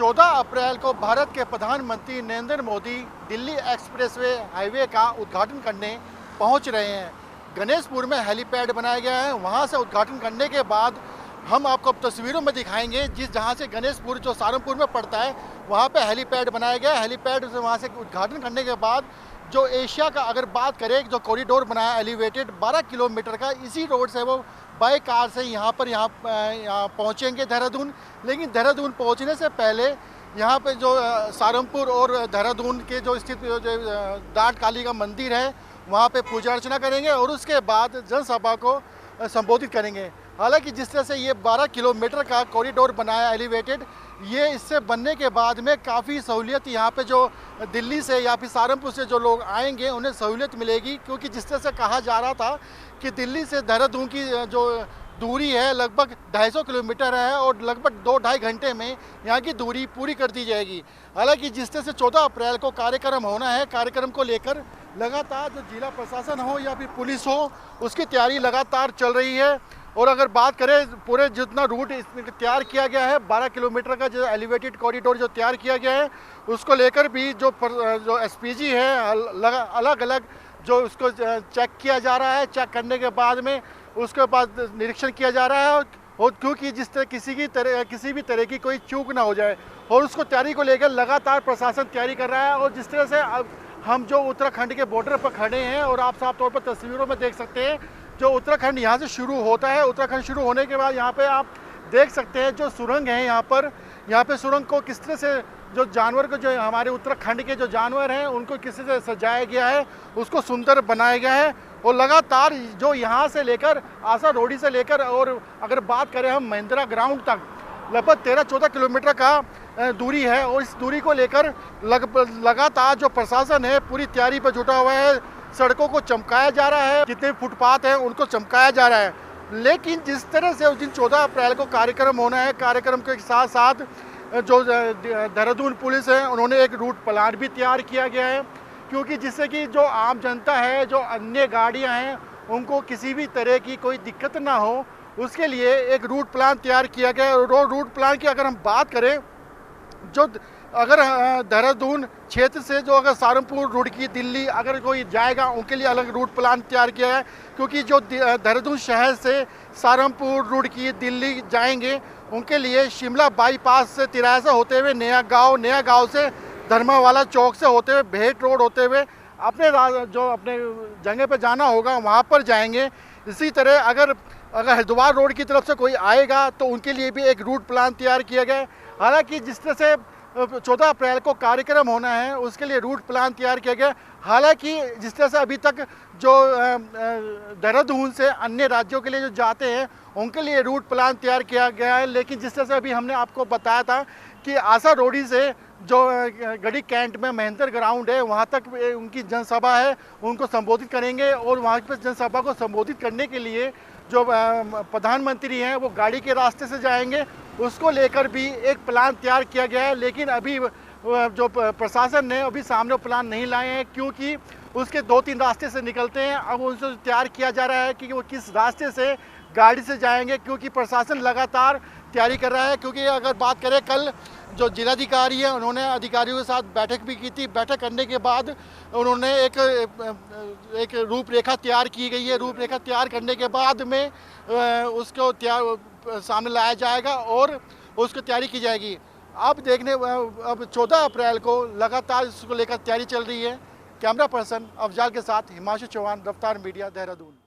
14 अप्रैल को भारत के प्रधानमंत्री नरेंद्र मोदी दिल्ली एक्सप्रेसवे हाईवे का उद्घाटन करने पहुंच रहे हैं। गणेशपुर में हेलीपैड बनाया गया है। वहां से उद्घाटन करने के बाद हम आपको तस्वीरों में दिखाएंगे जहां से गणेशपुर जो सहारनपुर में पड़ता है वहां पे हेलीपैड बनाया गया है। हेलीपैड से वहां से उद्घाटन करने के बाद जो एशिया का अगर बात करें जो कॉरिडोर बनाया एलिवेटेड 12 किलोमीटर का, इसी रोड से वो बाई कार से यहाँ पहुँचेंगे देहरादून। लेकिन देहरादून पहुँचने से पहले यहाँ पे जो सहारनपुर और देहरादून के जो स्थित जो डाट काली का मंदिर है वहाँ पे पूजा अर्चना करेंगे और उसके बाद जनसभा को संबोधित करेंगे। हालांकि जिस तरह से ये 12 किलोमीटर का कॉरिडोर बनाया एलिवेटेड, ये इससे बनने के बाद में काफ़ी सहूलियत यहाँ पे जो दिल्ली से या फिर सहारनपुर से जो लोग आएंगे उन्हें सहूलियत मिलेगी। क्योंकि जिस तरह से कहा जा रहा था कि दिल्ली से देहरादून की जो दूरी है लगभग 250 किलोमीटर है और लगभग 2-2.5 घंटे में यहाँ की दूरी पूरी कर दी जाएगी। हालांकि जिस तरह से 14 अप्रैल को कार्यक्रम होना है, कार्यक्रम को लेकर लगातार जो जिला प्रशासन हो या फिर पुलिस हो उसकी तैयारी लगातार चल रही है। और अगर बात करें पूरे जितना रूट इसमें तैयार किया गया है 12 किलोमीटर का जो एलिवेटेड कॉरिडोर जो तैयार किया गया है उसको लेकर भी जो एसपीजी है अलग अलग जो उसको चेक किया जा रहा है। चेक करने के बाद में उसके बाद निरीक्षण किया जा रहा है और क्योंकि जिस तरह किसी भी तरह की कोई चूक ना हो जाए और उसको तैयारी को लेकर लगातार प्रशासन तैयारी कर रहा है। और जिस तरह से हम जो उत्तराखंड के बॉर्डर पर खड़े हैं और आप साफ तौर पर तस्वीरों में देख सकते हैं जो उत्तराखंड यहाँ से शुरू होता है। उत्तराखंड शुरू होने के बाद यहाँ पे आप देख सकते हैं जो सुरंग है यहाँ पे सुरंग को किस तरह से जो जानवर को जो हमारे उत्तराखंड के जो जानवर हैं उनको किस तरह से सजाया गया है, उसको सुंदर बनाया गया है। और लगातार जो यहाँ से लेकर आशा रोडी से लेकर और अगर बात करें हम महिंद्रा ग्राउंड तक लगभग 13-14 किलोमीटर का दूरी है और इस दूरी को लेकर लगातार जो प्रशासन है पूरी तैयारी पर जुटा हुआ है। सड़कों को चमकाया जा रहा है, जितने फुटपाथ हैं उनको चमकाया जा रहा है। लेकिन जिस तरह से उस दिन 14 अप्रैल को कार्यक्रम होना है, कार्यक्रम के साथ साथ जो देहरादून पुलिस है उन्होंने एक रूट प्लान भी तैयार किया गया है। क्योंकि जिससे कि जो आम जनता है, जो अन्य गाड़ियां हैं, उनको किसी भी तरह की कोई दिक्कत ना हो, उसके लिए एक रूट प्लान तैयार किया गया है। रूट प्लान की अगर हम बात करें जो अगर देहरादून क्षेत्र से जो अगर सहारनपुर रूट की दिल्ली अगर कोई जाएगा उनके लिए अलग रूट प्लान तैयार किया है। क्योंकि जो देहरादून शहर से सहारनपुर रूट की दिल्ली जाएंगे उनके लिए शिमला बाईपास से तिरासा होते हुए नया गांव से धर्मावाला चौक से होते हुए भेट रोड होते हुए अपने जगह पे जाना होगा वहाँ पर जाएंगे। इसी तरह अगर हरिद्वार रोड की तरफ से कोई आएगा तो उनके लिए भी एक रूट प्लान तैयार किया गया है। हालांकि जिस तरह से 14 अप्रैल को कार्यक्रम होना है उसके लिए रूट प्लान तैयार किया गया। हालांकि जिस तरह से अभी तक जो देहरादून से अन्य राज्यों के लिए जो जाते हैं उनके लिए रूट प्लान तैयार किया गया है। लेकिन जिस तरह से अभी हमने आपको बताया था कि आशा रोडी से जो गढ़ी कैंट में महेंद्र ग्राउंड है वहाँ तक उनकी जनसभा है, उनको संबोधित करेंगे। और वहाँ पर जनसभा को संबोधित करने के लिए जो प्रधानमंत्री हैं वो गाड़ी के रास्ते से जाएंगे, उसको लेकर भी एक प्लान तैयार किया गया है। लेकिन अभी जो प्रशासन ने अभी सामने प्लान नहीं लाए हैं क्योंकि उसके 2-3 रास्ते से निकलते हैं। अब उनसे तैयार किया जा रहा है कि वो किस रास्ते से गाड़ी से जाएंगे, क्योंकि प्रशासन लगातार तैयारी कर रहा है। क्योंकि अगर बात करें कल जो जिलाधिकारी है उन्होंने अधिकारियों के साथ बैठक भी की थी। बैठक करने के बाद उन्होंने एक रूपरेखा तैयार की गई है। रूपरेखा तैयार करने के बाद में उसको सामने लाया जाएगा और उसको तैयारी की जाएगी। अब 14 अप्रैल को लगातार इसको लेकर तैयारी चल रही है। कैमरा पर्सन अफजाल के साथ हिमांशु चौहान, रफ्तार मीडिया, देहरादून।